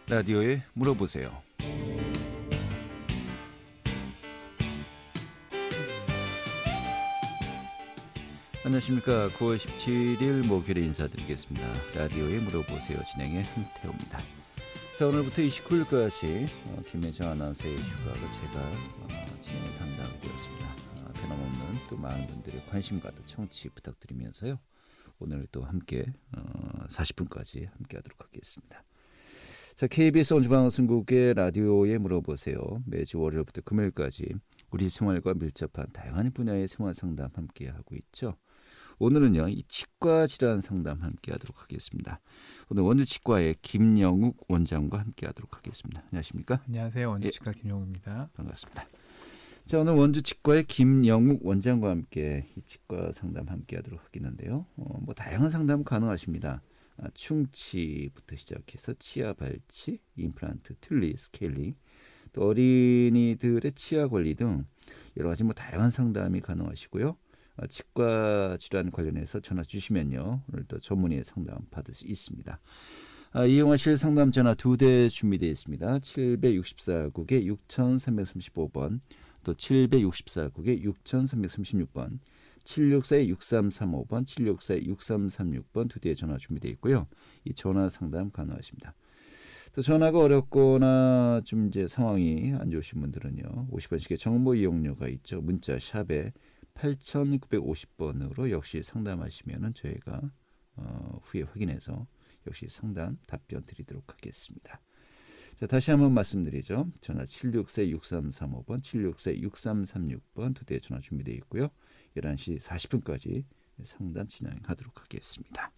라디오에 물어보세요. 안녕하십니까. 9월 17일 목요일에 인사드리겠습니다. 라디오에 물어보세요. 진행의 한태호입니다. 자, 오늘부터 29일까지 김혜정 아나운서의 휴가로 제가 진행을 담당되었습니다. 변함없는 또 많은 분들의 관심과 또 청취 부탁드리면서요. 오늘 또 함께 40분까지 함께하도록 하겠습니다. 자, KBS 원주방송국의 라디오에 물어보세요. 매주 월요일부터 금요일까지 우리 생활과 밀접한 다양한 분야의 생활 상담 함께하고 있죠. 오늘은요, 이 치과 질환 상담 함께하도록 하겠습니다. 오늘 원주치과의 김영욱 원장과 함께하도록 하겠습니다. 안녕하십니까? 안녕하세요. 원주치과 김영욱입니다. 반갑습니다. 자, 오늘 원주치과의 김영욱 원장과 함께 이 치과 상담 함께하도록 하겠는데요. 뭐 다양한 상담 가능하십니다. 충치부터 시작해서 치아 발치, 임플란트, 틀니, 스케일링, 또 어린이들의 치아 관리 등 여러 가지 뭐 다양한 상담이 가능하시고요. 치과 질환 관련해서 전화 주시면요, 오늘도 전문의 상담 받을 수 있습니다. 이용하실 상담 전화 2대 준비되어 있습니다. 764국에 6335번, 또 764국에 6336번, 764-6335번, 764-6336번 2대의 전화 준비되어 있고요. 이 전화 상담 가능하십니다. 또 전화가 어렵거나 좀 이제 상황이 안 좋으신 분들은요, 50원씩의 정보 이용료가 있죠. 문자 샵에 8950번으로 역시 상담하시면은 저희가 후에 확인해서 역시 상담 답변 드리도록 하겠습니다. 자, 다시 한번 말씀드리죠. 전화 764-6335번, 764-6336번 2대의 전화 준비되어 있고요. 11시 40분까지 상담 진행하도록 하겠습니다.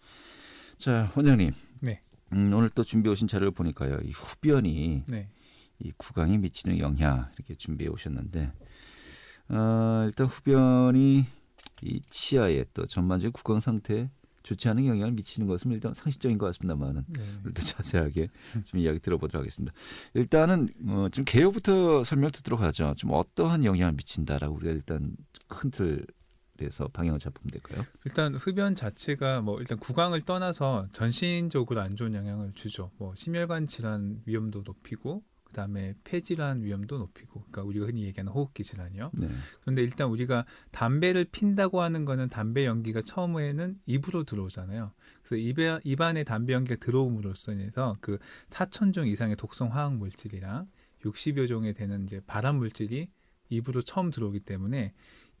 자, 원장님. 네. 오늘 또 준비해 오신 자료를 보니까요, 이 후변이 네. 이 구강에 미치는 영향 이렇게 준비해 오셨는데, 일단 후변이 이 치아에 또 전반적인 구강 상태에 좋지 않은 영향을 미치는 것은 일단 상식적인 것 같습니다만은, 또 자세하게 좀 이야기 들어보도록 하겠습니다. 일단은 좀 개요부터 설명 듣도록 하죠. 좀 어떠한 영향을 미친다라고 우리가 일단 큰 틀에서 방향을 잡으면 될까요? 일단 흡연 자체가 뭐 일단 구강을 떠나서 전신적으로 안 좋은 영향을 주죠. 뭐 심혈관 질환 위험도 높이고, 그다음에 폐질환 위험도 높이고, 그러니까 우리가 흔히 얘기하는 호흡기 질환이요. 네. 그런데 일단 우리가 담배를 핀다고 하는 거는 담배 연기가 처음에는 입으로 들어오잖아요. 그래서 입안에 담배 연기가 들어옴으로써 인해서 그 4,000종 이상의 독성 화학 물질이랑 60여 종에 되는 이제 발암 물질이 입으로 처음 들어오기 때문에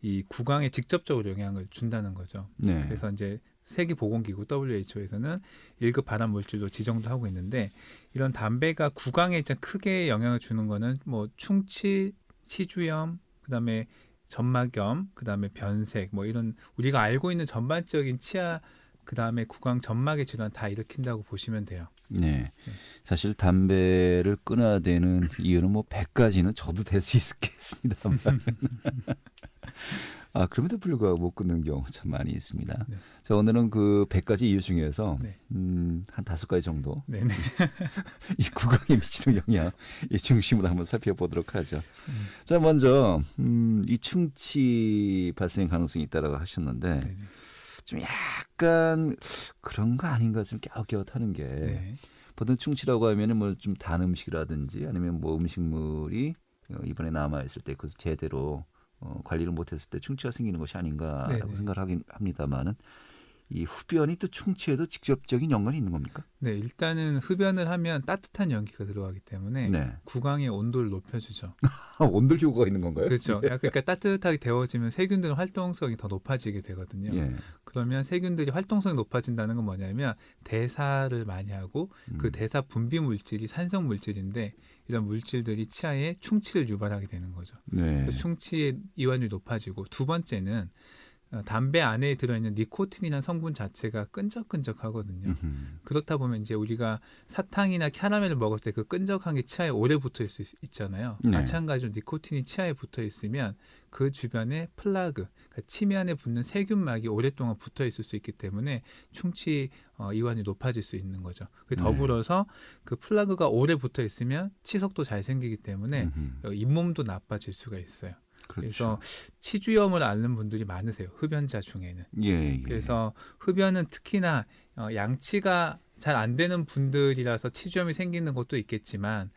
이 구강에 직접적으로 영향을 준다는 거죠. 네. 그래서 이제 세계보건기구 WHO에서는 1급 발암 물질로 지정도 하고 있는데, 이런 담배가 구강에 크게 영향을 주는 거는 뭐 충치, 치주염, 그다음에 점막염, 그다음에 변색, 뭐 이런 우리가 알고 있는 전반적인 치아, 그다음에 구강 점막의 질환 다 일으킨다고 보시면 돼요. 네. 사실 담배를 끊어야 되는 이유는 뭐 100가지는 저도 될 수 있겠습니다만 그럼에도 불구하고 못 끊는 경우 참 많이 있습니다. 네. 자, 오늘은 그 100가지 이유 중에서 네. 한 5가지 정도 네네. 이 구강에 미치는 영향 이 중심으로 한번 살펴보도록 하죠. 자, 먼저 이 충치 발생 가능성이 있다라고 하셨는데, 네네. 좀 약간 그런 거 아닌가 좀 갸웃갸웃하는 게, 네. 보통 충치라고 하면은 뭐 좀 단 음식이라든지 아니면 뭐 음식물이 입안에 남아 있을 때 그것을 제대로 관리를 못했을 때 충치가 생기는 것이 아닌가라고 네네. 생각을 하긴 합니다만은, 이 후변이 또 충치에도 직접적인 연관이 있는 겁니까? 네, 일단은 흡연을 하면 따뜻한 연기가 들어가기 때문에 네. 구강의 온도를 높여주죠. 온돌 효과가 있는 건가요? 그렇죠. 그러니까 따뜻하게 데워지면 세균들의 활동성이 더 높아지게 되거든요. 예. 그러면 세균들이 활동성이 높아진다는 건 뭐냐면 대사를 많이 하고, 그 대사 분비 물질이 산성 물질인데, 이런 물질들이 치아에 충치를 유발하게 되는 거죠. 네. 그래서 충치의 이완율이 높아지고, 두 번째는 담배 안에 들어있는 니코틴이라는 성분 자체가 끈적끈적하거든요. 그렇다 보면 이제 우리가 사탕이나 캐러멜을 먹을 때 그 끈적한 게 치아에 오래 붙어 있을 수 있잖아요. 네. 마찬가지로 니코틴이 치아에 붙어 있으면 그 주변에 플라그, 그러니까 치매안에 붙는 세균막이 오랫동안 붙어 있을 수 있기 때문에 충치 이완이 높아질 수 있는 거죠. 더불어서 그 플라그가 오래 붙어 있으면 치석도 잘 생기기 때문에 잇몸도 나빠질 수가 있어요. 그렇죠. 그래서 치주염을 앓는 분들이 많으세요. 흡연자 중에는. 예, 예. 그래서 흡연은 특히나 양치가 잘 안 되는 분들이라서 치주염이 생기는 것도 있겠지만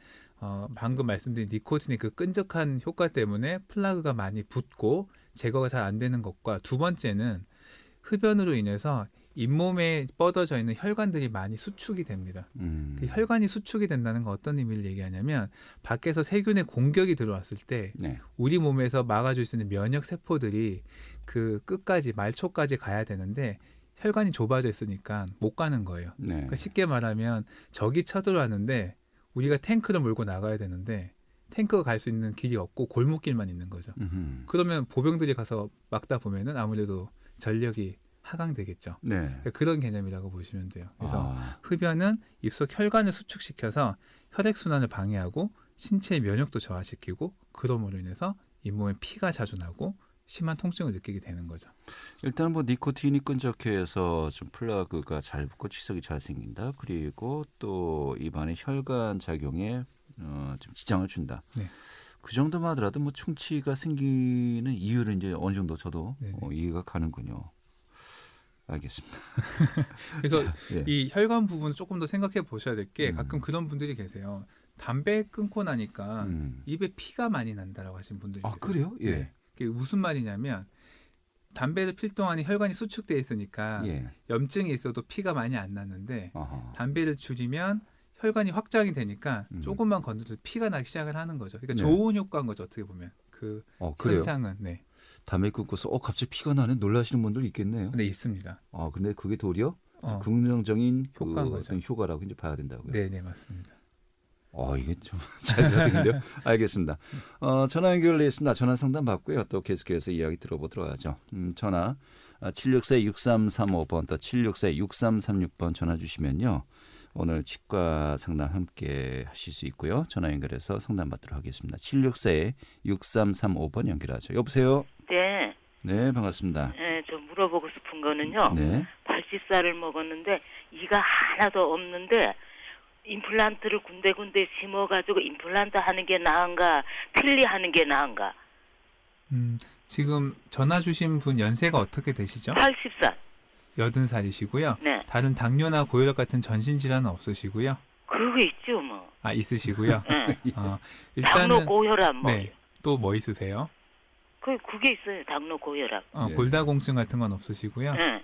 방금 말씀드린 니코틴의 그 끈적한 효과 때문에 플라그가 많이 붓고 제거가 잘 안 되는 것과 두 번째는 흡연으로 인해서 잇몸에 뻗어져 있는 혈관들이 많이 수축이 됩니다. 그 혈관이 수축이 된다는 건 어떤 의미를 얘기하냐면 밖에서 세균의 공격이 들어왔을 때 네. 우리 몸에서 막아줄 수 있는 면역 세포들이 그 끝까지 말초까지 가야 되는데 혈관이 좁아져 있으니까 못 가는 거예요. 네. 그러니까 쉽게 말하면 적이 쳐들어왔는데 우리가 탱크를 몰고 나가야 되는데 탱크가 갈 수 있는 길이 없고 골목길만 있는 거죠. 그러면 보병들이 가서 막다 보면은 아무래도 전력이 하강되겠죠. 네. 그러니까 그런 개념이라고 보시면 돼요. 그래서 아, 흡연은 입속 혈관을 수축시켜서 혈액순환을 방해하고 신체의 면역도 저하시키고 그럼으로 인해서 잇몸에 피가 자주 나고 심한 통증을 느끼게 되는 거죠. 일단 뭐 니코틴이 끈적해서 좀 플라그가 잘 붙고 치석이 잘 생긴다. 그리고 또 입안의 혈관 작용에 좀 지장을 준다. 네. 그 정도만 하더라도 뭐 충치가 생기는 이유를 이제 어느 정도 저도 네네. 이해가 가는군요. 알겠습니다. 그래서 자, 예. 이 혈관 부분을 조금 더 생각해 보셔야 될 게 음. 가끔 그런 분들이 계세요. 담배 끊고 나니까 음. 입에 피가 많이 난다라고 하시는 분들이 아 계세요. 그래요? 예. 네. 그게 무슨 말이냐면 담배를 필 동안에 혈관이 수축돼 있으니까 예. 염증이 있어도 피가 많이 안 나는데 아하. 담배를 줄이면 혈관이 확장이 되니까 음. 조금만 건드려도 피가 나기 시작을 하는 거죠. 그러니까 네. 좋은 효과인 거죠. 어떻게 보면 그 그래요? 현상은 네, 담배 끊고서 갑자기 피가 나네 놀라시는 분들 있겠네요. 네 있습니다. 근데 그게 도리어 어, 긍정적인 그 효과인 거죠. 어떤 효과라고 이제 봐야 된다고요. 네, 네 맞습니다. 이게 좀 잘 들리는데요. 알겠습니다. 전화 연결돼 있습니다. 전화 상담 받고요. 또 계속해서 이야기 들어보도록 하죠. 전화 764-6335번 또 764-6336번 전화 주시면요. 오늘 치과 상담 함께 하실 수 있고요. 전화 연결해서 상담 받도록 하겠습니다. 764-6335번 연결하죠. 여보세요? 네. 네, 반갑습니다. 네, 저 물어보고 싶은 거는요. 네. 80살을 먹었는데 이가 하나도 없는데 임플란트를 군데군데 심어가지고 임플란트 하는 게 나은가 틀리 하는 게 나은가. 지금 전화 주신 분 연세가 어떻게 되시죠? 80살. 80살이시고요. 네. 다른 당뇨나 고혈압 같은 전신 질환은 없으시고요. 그거 있죠 뭐. 아 있으시고요. 네. 어, 당뇨 일단은 고혈압 뭐. 네. 또 뭐 있으세요? 그게 있어요. 당뇨 고혈압. 네. 골다공증 같은 건 없으시고요. 네.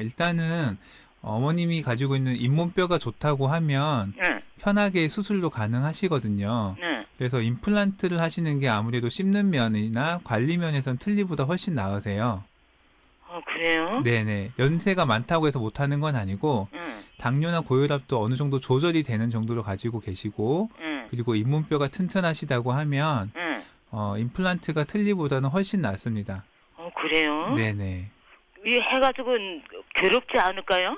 일단은 어머님이 가지고 있는 잇몸뼈가 좋다고 하면 네. 편하게 수술도 가능하시거든요. 네. 그래서 임플란트를 하시는 게 아무래도 씹는 면이나 관리 면에서는 틀니보다 훨씬 나으세요. 그래요? 네네. 연세가 많다고 해서 못하는 건 아니고 네. 당뇨나 고혈압도 어느 정도 조절이 되는 정도로 가지고 계시고 네. 그리고 잇몸뼈가 튼튼하시다고 하면 네. 임플란트가 틀니보다는 훨씬 낫습니다. 그래요? 네네. 이 해가지고 괴롭지 않을까요?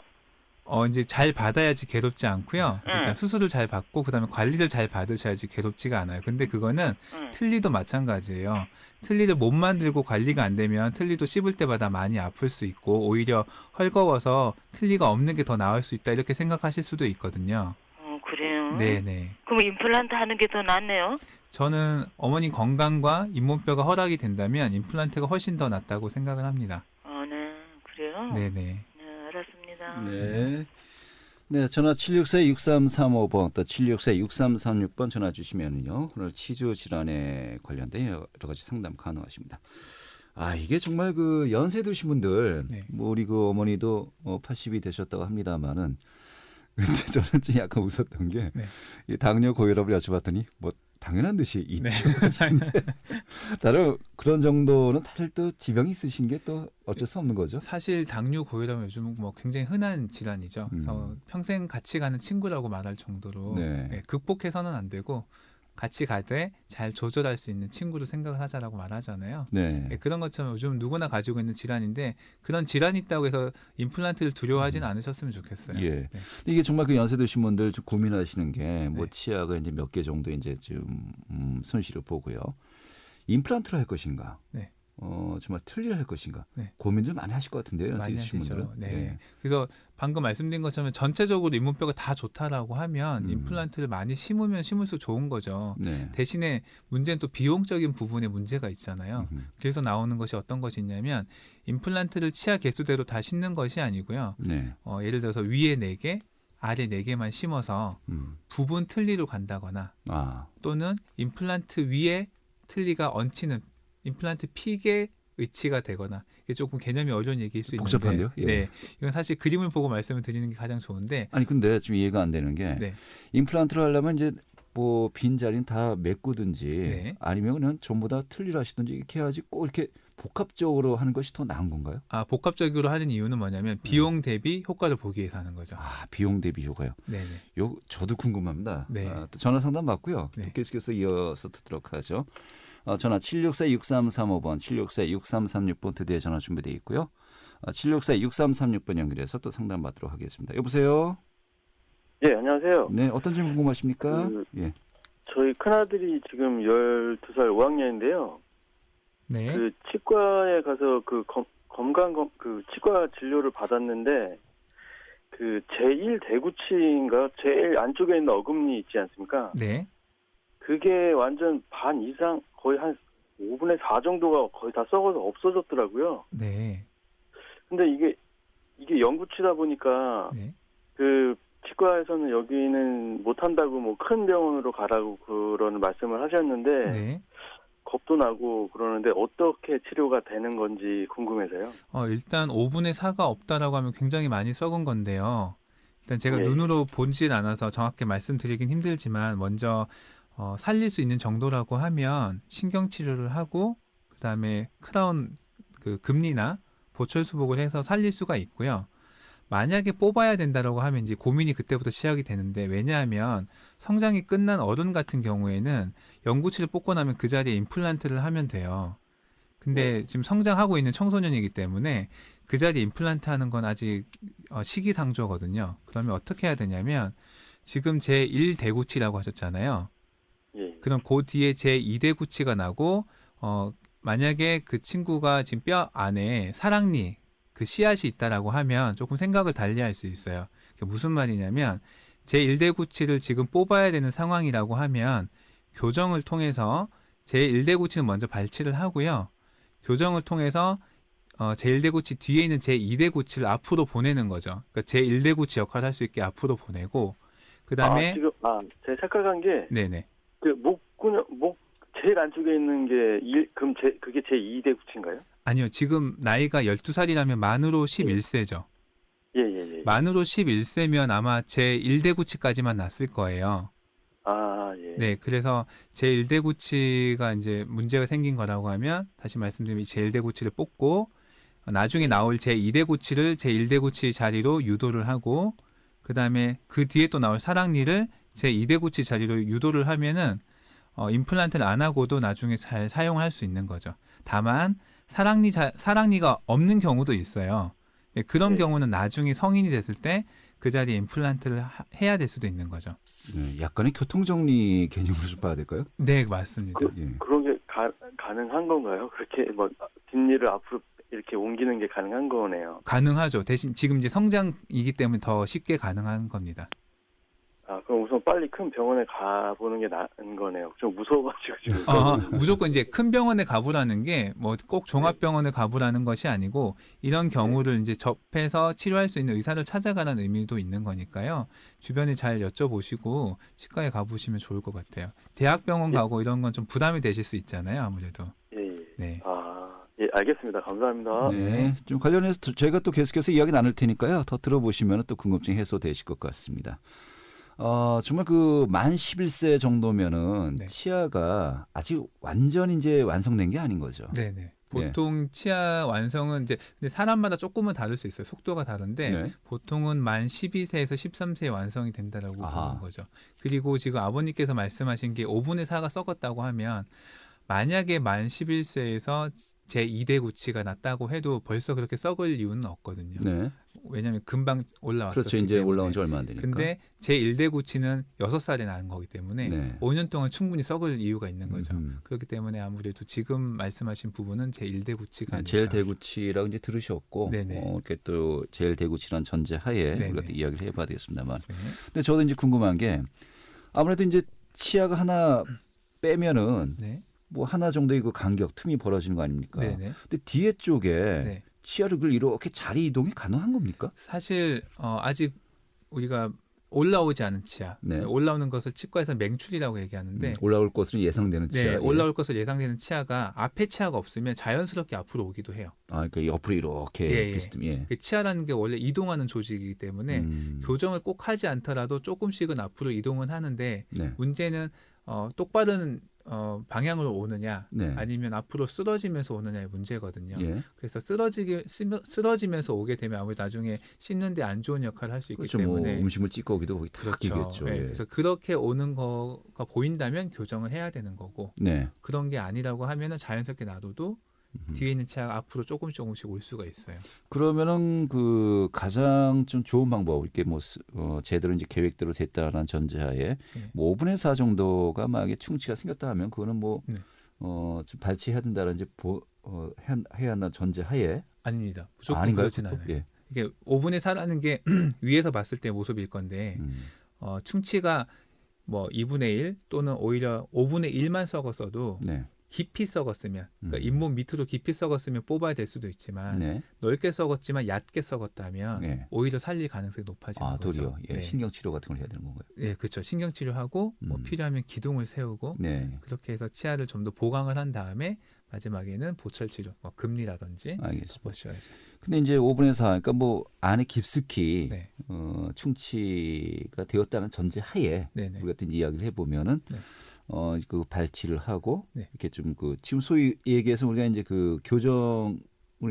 이제 잘 받아야지 괴롭지 않고요. 네. 일단 수술을 잘 받고 그다음에 관리를 잘 받으셔야지 괴롭지가 않아요. 근데 그거는 네. 틀니도 마찬가지예요. 틀니를 못 만들고 관리가 안 되면 틀니도 씹을 때마다 많이 아플 수 있고 오히려 헐거워서 틀니가 없는 게 더 나을 수 있다 이렇게 생각하실 수도 있거든요. 그래요? 네네. 그럼 임플란트 하는 게 더 낫네요? 저는 어머니 건강과 잇몸뼈가 허락이 된다면 임플란트가 훨씬 더 낫다고 생각을 합니다. 네. 그래요? 네네. 네, 알았습니다. 네. 네, 전화 764-6335번 또 764-6336번 전화 주시면요. 오늘 치주 질환에 관련된 여러 가지 상담 가능하십니다. 이게 정말 그 연세 드신 분들, 네. 뭐 우리 그 어머니도 80이 되셨다고 합니다만은 근데 저는 좀 약간 웃었던 게 네. 이 당뇨 고혈압을 여쭤봤더니 뭐 당연한 듯이 있죠. 네. 다른 그런 정도는 다들 또 지병이 있으신 게 또 어쩔 수 없는 거죠. 사실 당뇨 고혈압은 요즘 뭐 굉장히 흔한 질환이죠. 그래서 평생 같이 가는 친구라고 말할 정도로 네. 극복해서는 안 되고 같이 가되 잘 조절할 수 있는 친구로 생각을 하자라고 말하잖아요. 네. 그런 것처럼 요즘 누구나 가지고 있는 질환인데 그런 질환이 있다고 해서 임플란트를 두려워하진 않으셨으면 좋겠어요. 예. 네. 이게 정말 그 연세 드신 분들 좀 고민하시는 게 뭐 네. 치아가 이제 몇 개 정도 이제 좀 손실을 보고요. 임플란트를 할 것인가? 네. 정말 틀니를 할 것인가? 네. 고민들 많이 하실 것 같은데요. 연세 많이 있으신 하시죠. 분들은. 네. 예. 그래서 방금 말씀드린 것처럼 전체적으로 잇몸뼈가 다 좋다라고 하면 임플란트를 많이 심으면 심을수록 좋은 거죠. 네. 대신에 문제는 또 비용적인 부분에 문제가 있잖아요. 음흠. 그래서 나오는 것이 어떤 것이 있냐면 임플란트를 치아 개수대로 다 심는 것이 아니고요. 네. 예를 들어서 위에 4개, 아래 4개만 심어서 부분 틀니로 간다거나 아, 또는 임플란트 위에 틀니가 얹히는 임플란트 픽에 위치가 되거나 이게 조금 개념이 어려운 얘기일 수 있는데 복잡한데요? 예. 네, 이건 사실 그림을 보고 말씀을 드리는 게 가장 좋은데 아니 근데 좀 이해가 안 되는 게 네, 임플란트를 하려면 이제 뭐 빈자리는 다 메꾸든지 네. 아니면 그냥 전부 다 틀니를 하시든지 이렇게 해야지 꼭 이렇게 복합적으로 하는 것이 더 나은 건가요? 복합적으로 하는 이유는 뭐냐면 비용 대비 효과를 보기 위해서 하는 거죠. 아, 비용 대비 효과요. 네네. 요 저도 궁금합니다. 네. 또 전화 상담 받고요. 네. 또 계속해서 이어서 듣도록 하죠. 전화 764-6335번, 764-6336번 두 대의 전화 준비되어 있고요. 764-6336번 연결해서 또 상담 받도록 하겠습니다. 여보세요? 예, 안녕하세요. 네, 어떤 질문 궁금하십니까? 예. 저희 큰아들이 지금 12살 5학년인데요. 네. 그 치과에 가서 그 그 치과 진료를 받았는데 그 제1대구치인가 제일 안쪽에 있는 어금니 있지 않습니까? 네. 그게 완전 반 이상 거의 한 5분의 4 정도가 거의 다 썩어서 없어졌더라고요. 네. 근데 이게 영구치다 보니까 네. 그 치과에서는 여기는 못 한다고 뭐 큰 병원으로 가라고 그런 말씀을 하셨는데 네. 겁도 나고 그러는데 어떻게 치료가 되는 건지 궁금해서요. 일단 5분의 4가 없다라고 하면 굉장히 많이 썩은 건데요. 일단 제가 예. 눈으로 보질 않아서 정확히 말씀드리긴 힘들지만 먼저 살릴 수 있는 정도라고 하면 신경 치료를 하고 그다음에 크라운 그 금리나 보철 수복을 해서 살릴 수가 있고요. 만약에 뽑아야 된다라고 하면 이제 고민이 그때부터 시작이 되는데 왜냐하면 성장이 끝난 어른 같은 경우에는 영구치를 뽑고 나면 그 자리에 임플란트를 하면 돼요. 근데 지금 성장하고 있는 청소년이기 때문에 그 자리에 임플란트 하는 건 아직 시기상조거든요. 그러면 어떻게 해야 되냐면 지금 제1대구치라고 하셨잖아요. 예. 그럼 그 뒤에 제2대구치가 나고 만약에 그 친구가 지금 뼈 안에 사랑니 그 씨앗이 있다라고 하면 조금 생각을 달리할 수 있어요. 그게 무슨 말이냐면 제1대구치를 지금 뽑아야 되는 상황이라고 하면 교정을 통해서 제1대구치는 먼저 발치를 하고요. 교정을 통해서 제1대구치 뒤에 있는 제2대구치를 앞으로 보내는 거죠. 그러니까 제1대구치 역할을 할 수 있게 앞으로 보내고 그다음에 지금 제가 착각한 게 네네. 그 목 제일 안쪽에 있는 게 그럼 그게 제2대구치인가요? 아니요. 지금 나이가 12살이라면 만으로 11세죠. 예. 만으로 11세면 아마 제1대구치까지만 났을 거예요. 예. 네, 그래서 제1대구치가 이제 문제가 생긴 거라고 하면 다시 말씀드리면 제1대구치를 뽑고 나중에 나올 제2대구치를 제1대구치 자리로 유도를 하고 그다음에 그 뒤에 또 나올 사랑니를 제2대구치 자리로 유도를 하면은 임플란트를 안 하고도 나중에 잘 사용할 수 있는 거죠. 다만 사랑니가 없는 경우도 있어요. 네, 그런 네. 경우는 나중에 성인이 됐을 때 그 자리에 임플란트를 해야 될 수도 있는 거죠. 네, 약간의 교통정리 개념으로 좀 봐야 될까요? 네, 맞습니다. 예. 그런 게 가능한 건가요? 그렇게 뭐 뒷니를 앞으로 이렇게 옮기는 게 가능한 거네요. 가능하죠. 대신 지금 이제 성장이기 때문에 더 쉽게 가능한 겁니다. 그럼 우선 빨리 큰 병원에 가보는 게 나은 거네요. 좀 무서워가지고 지금. 무조건 이제 큰 병원에 가보라는 게 뭐 꼭 종합병원에 가보라는 것이 아니고 이런 경우를 이제 접해서 치료할 수 있는 의사를 찾아가라는 의미도 있는 거니까요. 주변에 잘 여쭤보시고 치과에 가보시면 좋을 것 같아요. 대학병원 예. 가고 이런 건 좀 부담이 되실 수 있잖아요. 아무래도. 예. 네. 예, 알겠습니다. 감사합니다. 네, 좀 관련해서 저희가 또 계속해서 이야기 나눌 테니까요. 더 들어보시면 또 궁금증 해소되실 것 같습니다. 정말 그 만 11세 정도면은 네. 치아가 아직 완전 이제 완성된 게 아닌 거죠. 네네. 보통 치아 완성은 이제 근데 사람마다 조금은 다를 수 있어요. 속도가 다른데 네. 보통은 만 12세에서 13세에 완성이 된다라고 아하. 보는 거죠. 그리고 지금 아버님께서 말씀하신 게 5분의 4가 썩었다고 하면 만약에 만 11세에서 제2대구치가 났다고 해도 벌써 그렇게 썩을 이유는 없거든요. 네. 왜냐하면 금방 올라왔었기 그렇죠. 이제 때문에. 올라온 지 얼마 안 되니까. 근데 제1대구치는 6살에 난 거기 때문에 네. 5년 동안 충분히 썩을 이유가 있는 거죠. 그렇기 때문에 아무래도 지금 말씀하신 부분은 제1대구치가 아닐까. 제일 대구치라고 이제 들으셨고, 네네. 이렇게 또 제일 대구치란 전제 하에 네네. 우리가 또 이야기를 해봐야 되겠습니다만. 네. 근데 저도 이제 궁금한 게 아무래도 이제 치아가 하나 빼면은 네. 뭐 하나 정도의 그 간격 틈이 벌어지는 거 아닙니까? 네네. 근데 뒤에 쪽에 네. 치아를 이렇게 자리 이동이 가능한 겁니까? 사실 아직 우리가 올라오지 않은 치아. 네. 올라오는 것을 치과에서 맹출이라고 얘기하는데 올라올 것으로 예상되는 치아. 네, 예. 올라올 것으로 예상되는 치아가 앞에 치아가 없으면 자연스럽게 앞으로 오기도 해요. 아, 그러니까 옆으로 이렇게 예. 비스듬히. 예. 그 치아라는 게 원래 이동하는 조직이기 때문에 교정을 꼭 하지 않더라도 조금씩은 앞으로 이동은 하는데 네. 문제는 똑바른 방향으로 오느냐 네. 아니면 앞으로 쓰러지면서 오느냐의 문제거든요. 예. 그래서 쓰러지면서 오게 되면 아무래도 나중에 씹는데 안 좋은 역할을 할 수 있기 그렇죠. 때문에 뭐 음식물 찌꺼기도 거기 다 그렇죠. 끼겠죠. 네, 예. 그래서 그렇게 오는 거가 보인다면 교정을 해야 되는 거고 네. 그런 게 아니라고 하면은 자연스럽게 놔둬도 뒤에 있는 치아가 앞으로 조금씩 올 수가 있어요. 그러면은 그 가장 좀 좋은 방법 이렇게 뭐 제대로 이제 계획대로 됐다는 전제하에 네. 뭐 5분의 4 정도가 만약에 충치가 생겼다 하면 그거는 뭐 네. 좀 발치해야 된다는 이제 해야 한다는 전제하에 아닙니다. 무조건 아닌가요? 그렇진 그것도? 않아요. 예. 이게 5분의 4라는 게 위에서 봤을 때 모습일 건데 충치가 뭐 2분의 1 또는 오히려 5분의 1만 썩었어도 네. 깊이 썩었으면 그러니까 잇몸 밑으로 깊이 썩었으면 뽑아야 될 수도 있지만 네. 넓게 썩었지만 얕게 썩었다면 네. 오히려 살릴 가능성이 높아지는 아, 거죠. 도리어 예. 네. 신경 치료 같은 걸 해야 되는 건가요? 네, 그렇죠. 신경 치료하고 뭐 필요하면 기둥을 세우고 네. 그렇게 해서 치아를 좀 더 보강을 한 다음에 마지막에는 보철 치료, 뭐 금리라든지 알겠습니다. 보셔야죠. 근데 이제 5분의 4 그러니까 뭐 안에 깊숙이 네. 충치가 되었다는 전제하에 네네. 우리가 또 이야기를 해보면은 네. 그 발치를 하고 네. 이렇게 좀 그 지금 소위 얘기해서 우리가 이제 그 교정을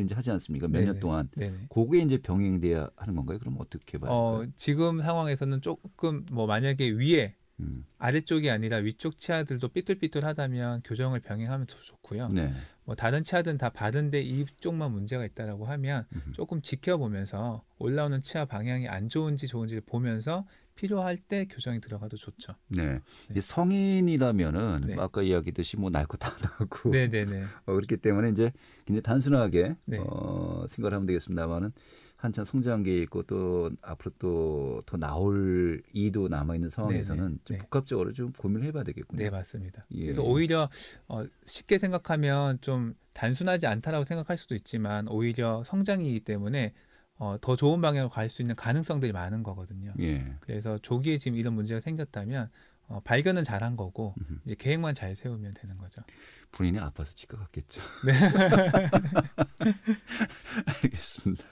이제 하지 않습니까? 몇 년 네네. 동안 네네. 그게 이제 병행돼야 하는 건가요? 그럼 어떻게 봐야 될까요? 지금 상황에서는 조금 뭐 만약에 위에 아래쪽이 아니라 위쪽 치아들도 삐뚤삐뚤하다면 교정을 병행하면 더 좋고요. 네. 뭐 다른 치아들은 다 바른데 이쪽만 문제가 있다라고 하면 조금 지켜보면서 올라오는 치아 방향이 안 좋은지 좋은지를 보면서 필요할 때 교정이 들어가도 좋죠. 네. 이 성인이라면은 네. 뭐 아까 이야기했듯이 뭐 날 것 다 나고 네네네. 그렇기 때문에 이제 굉장히 단순하게 네. 생각을 하면 되겠습니다만은 한참 성장기에 있고 또 앞으로 또 더 나올 이도 남아 있는 상황에서는 네네. 좀 네. 복합적으로 좀 고민을 해봐야 되겠군요. 네, 맞습니다. 예. 그래서 오히려 쉽게 생각하면 좀 단순하지 않다라고 생각할 수도 있지만 오히려 성장이기 때문에 더 좋은 방향으로 갈 수 있는 가능성들이 많은 거거든요. 예. 그래서 조기에 지금 이런 문제가 생겼다면 발견은 잘한 거고 이제 계획만 잘 세우면 되는 거죠. 본인이 아파서 치과 갔겠죠. 네. 알겠습니다.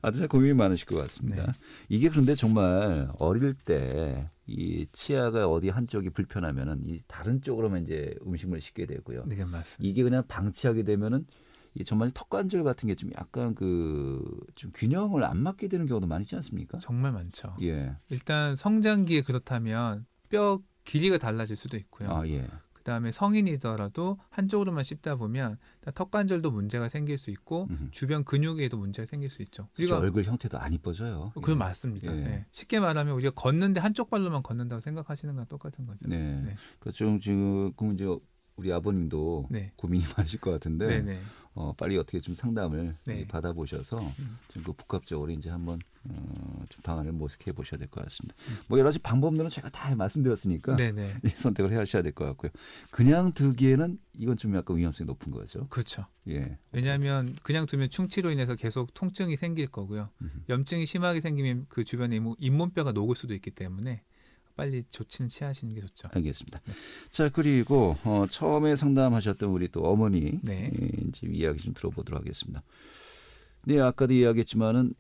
아주 잘 고민이 많으실 것 같습니다. 네. 이게 그런데 정말 어릴 때 이 치아가 어디 한쪽이 불편하면은 이 다른 쪽으로만 이제 음식물을 씹게 되고요. 네, 맞습니다. 이게 그냥 방치하게 되면은 이 정말 턱관절 같은 게 좀 약간 좀 균형을 안 맞게 되는 경우도 많지 않습니까? 정말 많죠. 예. 일단 성장기에 그렇다면 뼈 길이가 달라질 수도 있고요. 아, 예. 그다음에 성인이더라도 한쪽으로만 씹다 보면 턱관절도 문제가 생길 수 있고 주변 근육에도 문제가 생길 수 있죠. 우리가 얼굴 형태도 안 이뻐져요. 그건 맞습니다. 예. 네. 쉽게 말하면 우리가 걷는데 한쪽 발로만 걷는다고 생각하시는 거랑 똑같은 거죠. 네. 네. 그 좀 지금 이제 우리 아버님도 네. 고민이 많으실 것 같은데 네네. 빨리 어떻게 좀 상담을 네. 받아보셔서 좀 그 복합적으로 이제 한번 좀 방안을 모색해 보셔야 될 것 같습니다. 뭐 여러 가지 방법들은 제가 다 말씀드렸으니까 네네. 이 선택을 하셔야 될 것 같고요. 그냥 두기에는 이건 좀 약간 위험성이 높은 거죠. 그렇죠. 예. 왜냐하면 그냥 두면 충치로 인해서 계속 통증이 생길 거고요. 염증이 심하게 생기면 그 주변에 잇몸뼈가 녹을 수도 있기 때문에 빨리 조치는 취하시는 게 좋죠. 알겠습니다. 네. 자, 그리고 처음에 상담하셨던 우리 또 어머니 네. 이제 이야기 좀 들어보도록 하겠습니다. 네, 아까도 이야기했지만은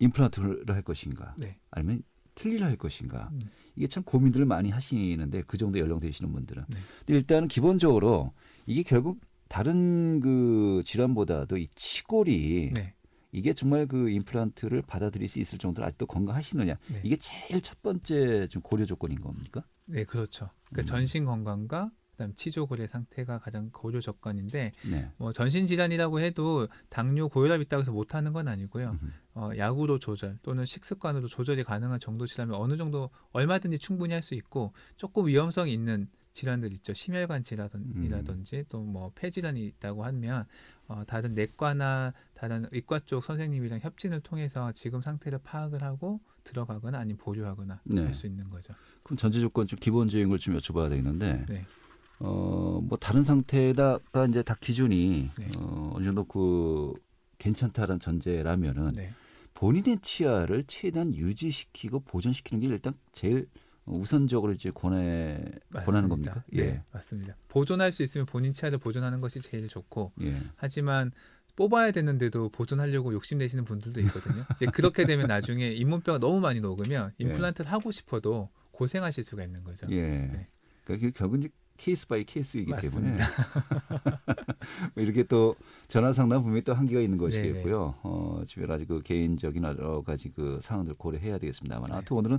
임플란트를 할 것인가, 네. 아니면 틀니를 할 것인가, 이게 참 고민들을 많이 하시는데 그 정도 연령 되시는 분들은. 네. 근데 일단은 기본적으로 이게 결국 다른 그 질환보다도 이 치골이 네. 이게 정말 그 임플란트를 받아들일 수 있을 정도로 아직도 건강하시느냐, 네. 이게 제일 첫 번째 좀 고려 조건인 겁니까? 네, 그렇죠. 그러니까 전신 건강과 그다음 치조골의 상태가 가장 고려 조건인데 네. 뭐 전신 질환이라고 해도 당뇨, 고혈압 있다고 해서 못하는 건 아니고요. 약으로 조절 또는 식습관으로 조절이 가능한 정도시라면 어느 정도 얼마든지 충분히 할 수 있고 조금 위험성이 있는 질환들 있죠. 심혈관 질환이라든지 또 뭐 폐질환이 있다고 하면 다른 내과나 다른 의과 쪽 선생님이랑 협진을 통해서 지금 상태를 파악을 하고 들어가거나 아니면 보류하거나 네. 할 수 있는 거죠. 그럼 전제 조건 좀 기본적인 걸 좀 여쭤봐야 되겠는데, 네. 뭐 다른 상태다가 이제 다 기준이 네. 어느 정도 그 괜찮다라는 전제라면은 네. 본인의 치아를 최대한 유지시키고 보존시키는 게 일단 제일 우선적으로 이제 권하는 맞습니다. 겁니까? 네, 맞습니다. 보존할 수 있으면 본인 치아를 보존하는 것이 제일 좋고 예. 하지만 뽑아야 되는데도 보존하려고 욕심내시는 분들도 있거든요. 이제 그렇게 되면 나중에 잇몸뼈가 너무 많이 녹으면 임플란트를 하고 싶어도 고생하실 수가 있는 거죠. 예. 네. 그러니까 결국은 이제 케이스 바이 케이스이기 때문에 맞습니다. 이렇게 또 전화 상담 분명히 또 한계가 있는 네네. 것이겠고요. 주변 아주 그 개인적인 여러 가지 그 사항들 고려해야 되겠습니다만, 아무튼 오늘은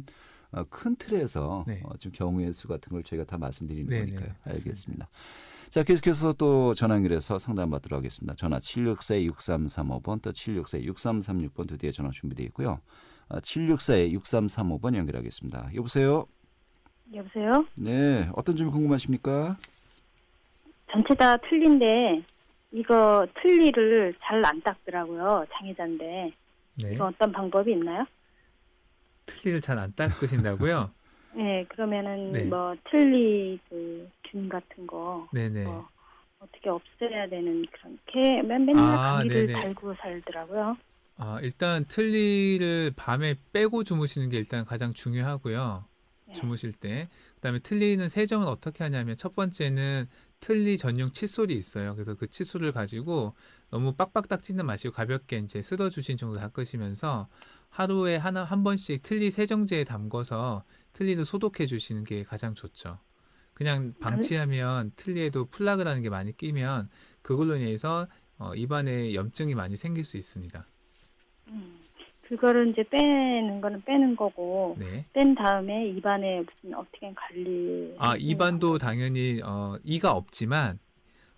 큰 틀에서 네. 좀 경우의 수 같은 걸 저희가 다 말씀드리는 네네. 거니까요. 맞습니다. 알겠습니다. 자, 계속해서 또 전화 연결해서 상담 받도록 하겠습니다. 전화 764-6335번 또 764-6336번 두 대의 전화 준비되어 있고요. 764-6335번 연결하겠습니다. 여보세요? 여보세요? 네, 어떤 점이 궁금하십니까? 전체 다 틀린데 이거 틀니를 잘 안 닦더라고요. 장애자인데 네. 이거 어떤 방법이 있나요? 틀니를 잘 안 닦으신다고요? 네, 그러면은 네. 뭐 틀니 균 같은 거 네네. 어떻게 없애야 되는 그런 맨날 감기를 네네. 달고 살더라고요. 일단 틀니를 밤에 빼고 주무시는 게 일단 가장 중요하고요. 네. 주무실 때. 그다음에 틀니는 세정은 어떻게 하냐면 첫 번째는 틀니 전용 칫솔이 있어요. 그래서 그 칫솔을 가지고 너무 빡빡 닦지는 마시고 가볍게 이제 쓸어주신 정도 닦으시면서 하루에 한 번씩 틀니 세정제에 담궈서 틀니를 소독해 주시는 게 가장 좋죠. 그냥 방치하면 틀니에도 플라그라는 게 많이 끼면 그걸로 인해서 입안에 염증이 많이 생길 수 있습니다. 그거를 이제 빼는 거는 빼는 거고 네. 뺀 다음에 입안에 무슨 어떻게 관리? 입안도 당연히 이가 없지만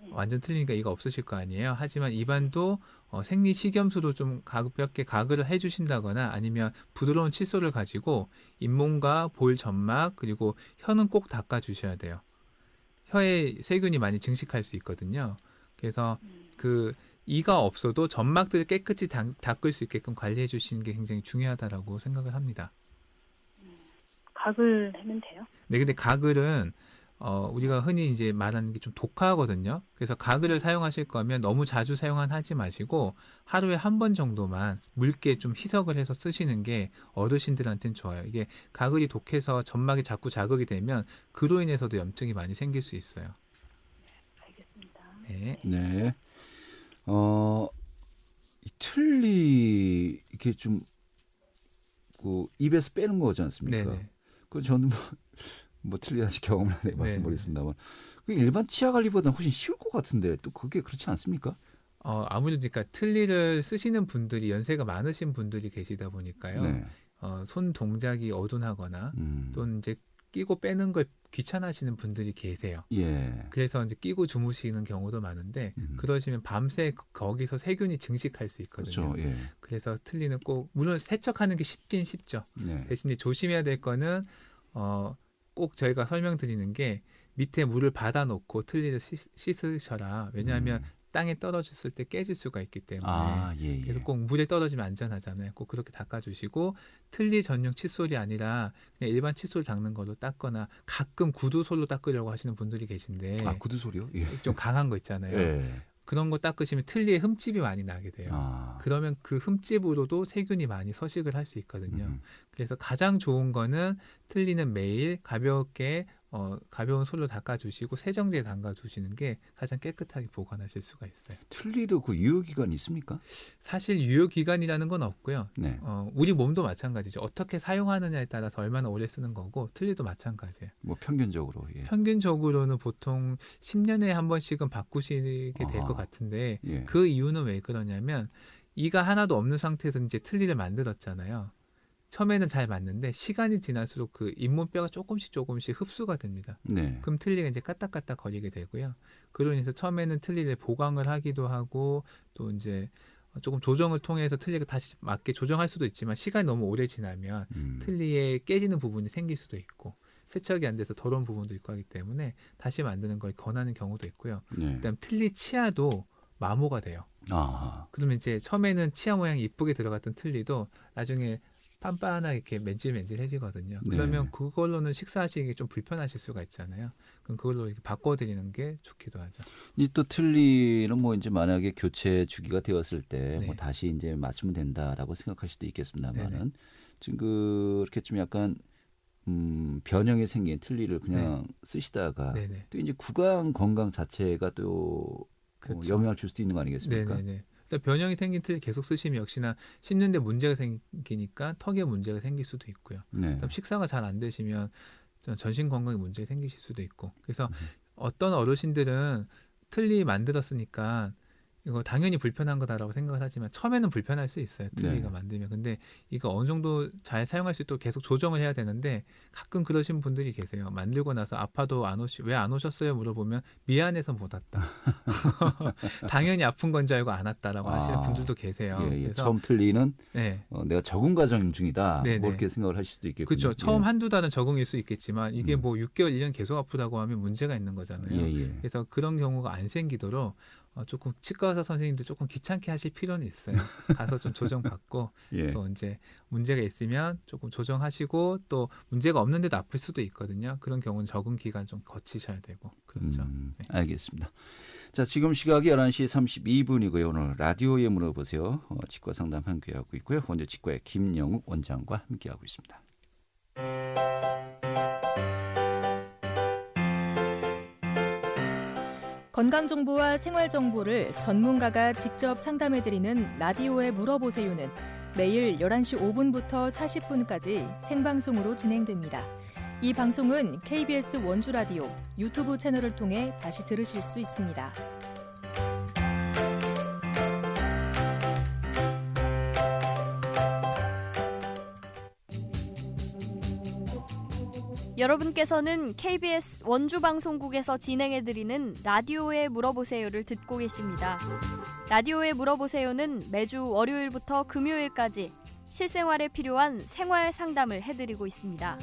완전 틀리니까 이가 없으실 거 아니에요. 하지만 입안도 생리 식염수로 좀 가볍게 가글을 해주신다거나 아니면 부드러운 칫솔을 가지고 잇몸과 볼 점막 그리고 혀는 꼭 닦아주셔야 돼요. 혀에 세균이 많이 증식할 수 있거든요. 그래서 그 이가 없어도 점막들을 깨끗이 닦을 수 있게끔 관리해 주시는 게 굉장히 중요하다라고 생각을 합니다. 가글 하면 돼요? 네, 근데 가글은 우리가 흔히 이제 말하는 게 좀 독하거든요. 그래서 가글을 사용하실 거면 너무 자주 사용은 하지 마시고 하루에 한 번 정도만 묽게 좀 희석을 해서 쓰시는 게 어르신들한테는 좋아요. 이게 가글이 독해서 점막이 자꾸 자극이 되면 그로 인해서도 염증이 많이 생길 수 있어요. 알겠습니다. 네. 네. 이 틀니 이렇게 좀 그 입에서 빼는 거지 않습니까? 네네. 그 저는 뭐 틀니 아직 경험을 안 해봐서 모르겠습니다만 그 일반 치아 관리보다는 훨씬 쉬울 것 같은데 또 그게 그렇지 않습니까? 아무래도 그러니까 틀니를 쓰시는 분들이 연세가 많으신 분들이 계시다 보니까요. 네. 손 동작이 어둔하거나 또는 이제 끼고 빼는 걸 귀찮아하시는 분들이 계세요. 예. 그래서 이제 끼고 주무시는 경우도 많은데 그러시면 밤새 거기서 세균이 증식할 수 있거든요. 그렇죠. 예. 그래서 틀니는 꼭 물론 세척하는 게 쉽긴 쉽죠. 네. 대신에 조심해야 될 거는 꼭 저희가 설명드리는 게 밑에 물을 받아놓고 틀니를 씻으셔라. 왜냐하면 땅에 떨어졌을 때 깨질 수가 있기 때문에 예. 그래서 꼭 물에 떨어지면 안전하잖아요. 꼭 그렇게 닦아주시고 틀니 전용 칫솔이 아니라 그냥 일반 칫솔 닦는 걸로 닦거나 가끔 구두솔로 닦으려고 하시는 분들이 계신데 구두 소리요? 예. 좀 강한 거 있잖아요. 예. 그런 거 닦으시면 틀니에 흠집이 많이 나게 돼요. 그러면 그 흠집으로도 세균이 많이 서식을 할 수 있거든요. 그래서 가장 좋은 거는 틀니는 매일 가볍게 가벼운 솔로 닦아주시고 세정제에 담가주시는 게 가장 깨끗하게 보관하실 수가 있어요. 틀니도 그 유효 기간이 있습니까? 사실 유효 기간이라는 건 없고요. 네. 우리 몸도 마찬가지죠. 어떻게 사용하느냐에 따라서 얼마나 오래 쓰는 거고 틀니도 마찬가지예요. 뭐 평균적으로. 예. 평균적으로는 보통 10년에 한 번씩은 바꾸시게 될 것 같은데 예. 그 이유는 왜 그러냐면 이가 하나도 없는 상태에서 이제 틀니를 만들었잖아요. 처음에는 잘 맞는데 시간이 지날수록 그 잇몸뼈가 조금씩 흡수가 됩니다. 네. 그럼 틀니가 이제 까딱까딱 거리게 되고요. 그로 인해서 처음에는 틀니를 보강을 하기도 하고 또 이제 조금 조정을 통해서 틀니가 다시 맞게 조정할 수도 있지만 시간이 너무 오래 지나면 틀니에 깨지는 부분이 생길 수도 있고 세척이 안 돼서 더러운 부분도 있고 하기 때문에 다시 만드는 걸 권하는 경우도 있고요. 네. 그다음 틀니 치아도 마모가 돼요. 그러면 이제 처음에는 치아 모양이 이쁘게 들어갔던 틀니도 나중에 빤빤하게 이렇게 맨질맨질해지거든요. 네. 그러면 그걸로는 식사하시기 좀 불편하실 수가 있잖아요. 그럼 그걸로 이렇게 바꿔드리는 게 좋기도 하죠. 이 또 틀니는 뭐 이제 만약에 교체 주기가 되었을 때 네. 뭐 다시 이제 맞추면 된다라고 생각할 수도 있겠습니다만은 네네. 지금 그렇게 좀 약간 변형이 생긴 틀니를 그냥 쓰시다가 네네. 또 이제 구강 건강 자체가 또 그렇죠. 영향을 줄 수도 있는 거 아니겠습니까? 네네네. 변형이 생긴 틀 계속 쓰시면 역시나 씹는데 문제가 생기니까 턱에 문제가 생길 수도 있고요. 네. 그다음 식사가 잘 안 되시면 전신 건강에 문제 생기실 수도 있고. 그래서 어떤 어르신들은 틀니 만들었으니까 이거 당연히 불편한 거다라고 생각을 하지만 처음에는 불편할 수 있어요. 틀니가 네. 만들면. 근데 이거 어느 정도 잘 사용할 수 있도록 계속 조정을 해야 되는데 가끔 그러신 분들이 계세요. 만들고 나서 아파도 왜 안 오셨어요? 물어보면 미안해서 못 왔다. 당연히 아픈 건 줄 알고 안 왔다라고 하시는 분들도 계세요. 예, 예. 그래서 처음 틀니는 네. 내가 적응 과정 중이다. 네네. 뭐 이렇게 생각을 하실 수도 있겠군요. 그렇죠. 처음 예. 한두 달은 적응일 수 있겠지만 이게 뭐 6개월, 1년 계속 아프다고 하면 문제가 있는 거잖아요. 예, 예. 그래서 그런 경우가 안 생기도록 조금 치과 의사 선생님도 조금 귀찮게 하실 필요는 있어요. 가서 좀 조정받고 예. 또 이제 문제가 있으면 조금 조정하시고 또 문제가 없는데도 아플 수도 있거든요. 그런 경우는 적응 기간 좀 거치셔야 되고 그렇죠. 네. 알겠습니다. 자, 지금 시각이 11시 32분이고요. 오늘 라디오에 물어보세요. 치과 상담 함께하고 있고요. 원주 치과의 김영욱 원장과 함께하고 있습니다. 건강정보와 생활정보를 전문가가 직접 상담해드리는 라디오에 물어보세요는 매일 11시 5분부터 40분까지 생방송으로 진행됩니다. 이 방송은 KBS 원주라디오 유튜브 채널을 통해 다시 들으실 수 있습니다. 여러분께서는 KBS 원주방송국에서 진행해드리는 라디오에 물어보세요를 듣고 계십니다. 라디오에 물어보세요는 매주 월요일부터 금요일까지 실생활에 필요한 생활 상담을 해드리고 있습니다.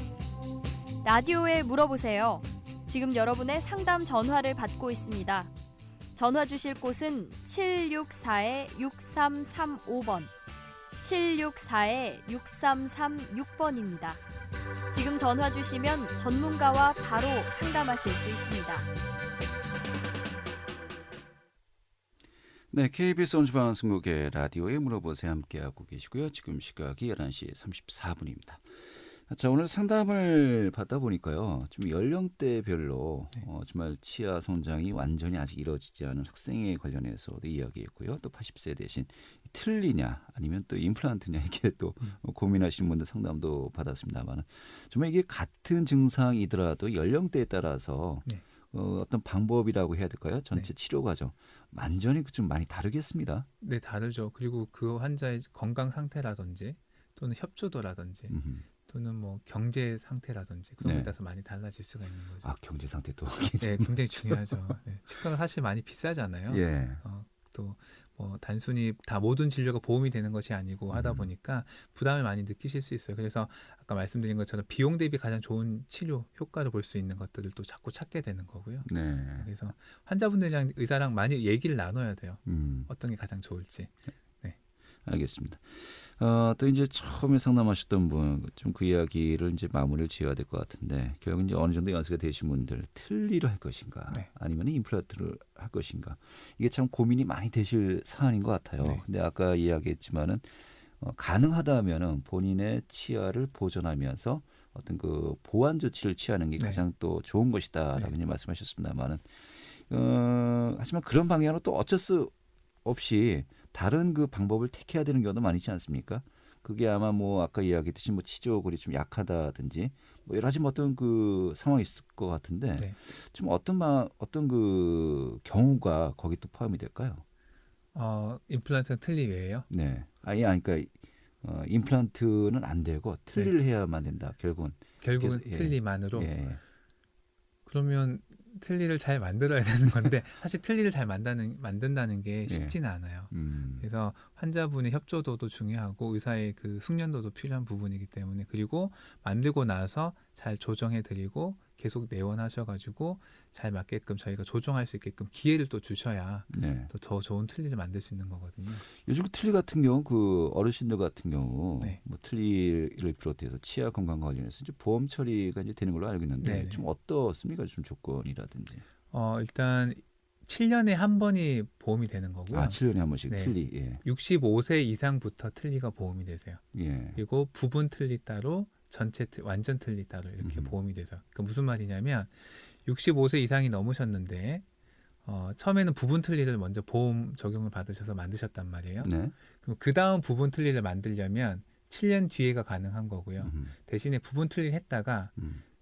라디오에 물어보세요. 지금 여러분의 상담 전화를 받고 있습니다. 전화 주실 곳은 764-6335번, 764-6336번입니다. 지금 전화 주시면 전문가와 바로 상담하실 수 있습니다. 네, KBS 원주방송국의 라디오에 물어보세요 함께하고 계시고요. 지금 시각이 11시 34분입니다. 자, 오늘 상담을 받다 보니까요. 좀 연령대별로 정말 치아 성장이 완전히 아직 이루어지지 않은 학생에 관련해서도 이야기했고요. 또 80세 대신 틀니냐 아니면 또 임플란트냐 이렇게 또 고민하시는 분들 상담도 받았습니다만 정말 이게 같은 증상이더라도 연령대에 따라서 네. 어떤 방법이라고 해야 될까요? 전체 치료 과정 완전히 좀 많이 다르겠습니다. 네, 다르죠. 그리고 그 환자의 건강 상태라든지 또는 협조도라든지 또는 뭐 경제 상태라든지 그런 네. 거에 따라서 많이 달라질 수가 있는 거죠. 아, 경제 상태도 네, 굉장히 중요하죠. 네, 치과가 사실 많이 비싸잖아요. 예. 또 뭐 단순히 다 모든 진료가 보험이 되는 것이 아니고 하다 보니까 부담을 많이 느끼실 수 있어요. 그래서 아까 말씀드린 것처럼 비용 대비 가장 좋은 치료 효과를 볼 수 있는 것들을 또 자꾸 찾게 되는 거고요. 네. 그래서 환자분들이랑 의사랑 많이 얘기를 나눠야 돼요. 어떤 게 가장 좋을지. 알겠습니다. 또 이제 처음에 상담하셨던 분, 좀 그 이야기를 이제 마무리를 지어야 될 것 같은데, 결국 이제 어느 정도 연세가 되신 분들, 틀니를 할 것인가, 네. 아니면 임플란트를 할 것인가, 이게 참 고민이 많이 되실 사안인 것 같아요. 네. 근데 아까 이야기했지만은, 가능하다면은 본인의 치아를 보존하면서 어떤 그 보완 조치를 취하는 게 네. 가장 또 좋은 것이다라고 네. 이제 말씀하셨습니다만은, 하지만 그런 방향으로 또 어쩔 수 없이 다른 그 방법을 택해야 되는 경우도 많이 있지 않습니까? 그게 아마 뭐 아까 이야기했듯이 뭐 치조골이 좀 약하다든지 뭐 여러 가지 뭐 어떤 그 상황이 있을 것 같은데 네. 좀 어떤 그 경우가 거기 또 포함이 될까요? 임플란트는 틀니 외에요? 네. 그러니까 임플란트는 안 되고 틀니를 해야만 된다. 결국은 결국은 그래서, 예. 틀니만으로. 예. 그러면 틀니를 잘 만들어야 되는 건데 사실 틀니를 잘 만든다는 게 쉽지는 않아요. 그래서 환자분의 협조도도 중요하고 의사의 그 숙련도도 필요한 부분이기 때문에 그리고 만들고 나서 잘 조정해드리고 계속 내원하셔가지고 잘 맞게끔 저희가 조정할 수 있게끔 기회를 또 주셔야 네. 또 더 좋은 틀니를 만들 수 있는 거거든요. 요즘 틀니 같은 경우 그 어르신들 같은 경우 네. 뭐 틀니를 비롯해서 치아 건강 관련해서 이제 보험 처리가 이제 되는 걸로 알고 있는데 네네. 좀 어떻습니까? 좀 조건이라든지. 일단 7년에 한 번이 보험이 되는 거고요. 7년에 한 번씩 네. 틀니. 예. 65세 이상부터 틀니가 보험이 되세요. 예. 그리고 부분 틀니 따로 완전 틀니 따로 이렇게 보험이 돼서 그러니까 무슨 말이냐면 65세 이상이 넘으셨는데 처음에는 부분 틀니를 먼저 보험 적용을 받으셔서 만드셨단 말이에요. 네. 그럼 그 다음 부분 틀니를 만들려면 7년 뒤에가 가능한 거고요. 대신에 부분 틀니를 했다가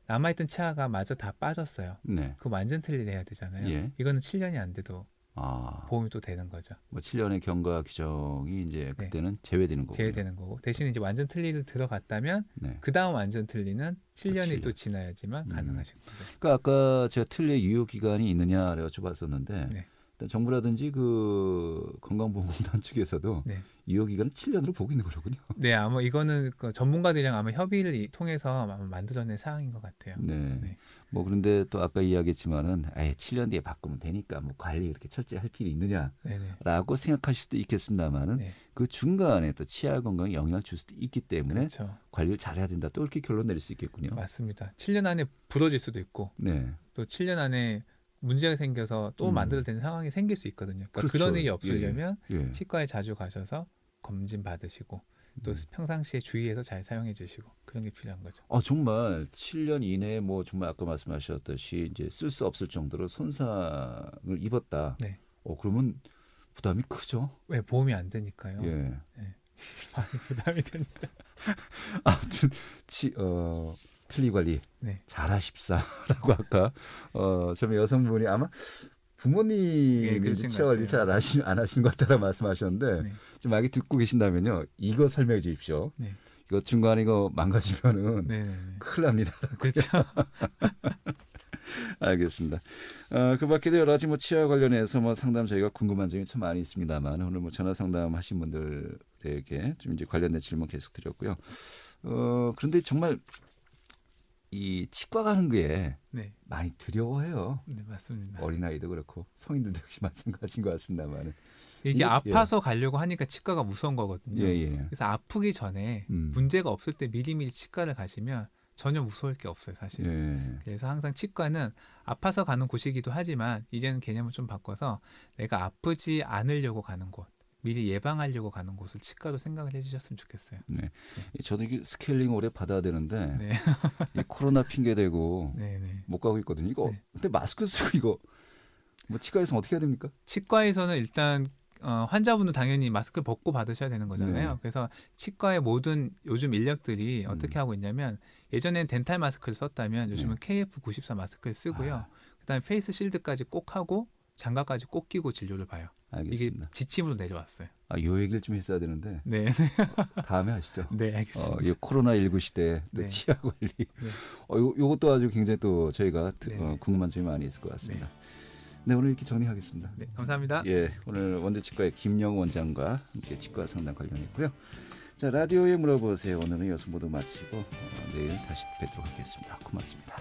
남아있던 치아가 마저 다 빠졌어요. 네. 그 완전 틀니를 해야 되잖아요. 예. 이거는 7년이 안 돼도 아, 보험이 또 되는 거죠. 뭐 7년의 경과 규정이 이제 그때는 제외되는 거고. 제외되는 거고 대신에 이제 완전 틀니를 들어갔다면 네. 그 다음 완전 틀니는 7년이 7년. 또 지나야지만 가능하신 거죠. 그러니까 아까 제가 틀니의 유효 기간이 있느냐라고 여쭤봤었는데 네. 일단 정부라든지 그 건강보험공단 측에서도 네. 유효 기간을 7년으로 보고 있는 거로군요. 네, 아마 이거는 그 전문가들이랑 아마 협의를 통해서 아마 만들어낸 사항인 것 같아요. 네. 네. 뭐 그런데 또 아까 이야기했지만은 7년 뒤에 바꾸면 되니까 뭐 관리 이렇게 철저히 할 필요 있느냐라고 네네. 생각하실 수도 있겠습니다만은 네. 그 중간에 또 치아 건강에 영향을 줄 수도 있기 때문에 그렇죠. 관리를 잘해야 된다. 또 이렇게 결론 내릴 수 있겠군요. 맞습니다. 7년 안에 부러질 수도 있고 네. 또 7년 안에 문제가 생겨서 또 만들어야 되는 상황이 생길 수 있거든요. 그러니까 그렇죠. 그런 일이 없으려면 예. 치과에 자주 가셔서 검진 받으시고 또 평상시에 주의해서 잘 사용해 주시고 그런 게 필요한 거죠. 정말 7년 이내에 뭐 정말 아까 말씀하셨듯이 이제 쓸 수 없을 정도로 손상을 입었다. 네. 그러면 부담이 크죠. 왜 보험이 안 되니까요. 예. 네. 많이 부담이 됩니다. 아무튼 틀니 관리 네. 잘하십사라고 아까 좀 여성분이 아마 부모님이 그러신 치아 관리 것 같아요. 잘 안 하시는 것 같다라 말씀하셨는데 네. 좀 만약에 듣고 계신다면요. 이거 설명해 주십시오. 네. 이거 중간에 이거 망가지면은 네. 큰일 납니다. 그렇죠. 알겠습니다. 그 밖에도 여러 가지 뭐 치아 관련해서 뭐 상담 저희가 궁금한 점이 참 많이 있습니다만 오늘 뭐 전화 상담하신 분들에게 좀 이제 관련된 질문 계속 드렸고요. 그런데 정말 이 치과 가는 게 네. 많이 두려워해요. 네, 맞습니다. 어린아이도 그렇고 성인들도 역시 마찬가지인 것 같습니다만. 이게 아파서 가려고 하니까 치과가 무서운 거거든요. 예. 그래서 아프기 전에 문제가 없을 때 미리미리 치과를 가시면 전혀 무서울 게 없어요, 사실. 예. 그래서 항상 치과는 아파서 가는 곳이기도 하지만 이제는 개념을 좀 바꿔서 내가 아프지 않으려고 가는 곳, 미리 예방하려고 가는 곳을 치과로 생각을 해주셨으면 좋겠어요. 네. 저도 이게 스케일링 오래 받아야 되는데 네. 이 코로나 핑계 대고 네. 못 가고 있거든요. 이거 네. 근데 마스크 쓰고 이거 뭐 치과에서 어떻게 해야 됩니까? 치과에서는 일단 환자분은 당연히 마스크를 벗고 받으셔야 되는 거잖아요. 네. 그래서 치과의 모든 요즘 인력들이 어떻게 하고 있냐면 예전엔 덴탈 마스크를 썼다면 요즘은 KF94 마스크를 쓰고요. 그다음에 페이스 실드까지 꼭 하고 장갑까지 꼭 끼고 진료를 봐요. 알겠습니다. 이게 지침으로 내려왔어요. 요 얘기를 좀 했어야 되는데 네. 다음에 하시죠. 네, 알겠습니다. 이 코로나19 시대에 또 네. 치아 관리. 요것도 아주 굉장히 또 저희가 네. 궁금한 점이 많이 있을 것 같습니다. 네, 오늘 이렇게 정리하겠습니다. 네, 감사합니다. 예, 오늘 원주치과의 김영우 원장과 함께 치과 상담 관련했고요. 자, 라디오에 물어보세요. 오늘은 여성 모두 마치고 내일 다시 뵙도록 하겠습니다. 고맙습니다.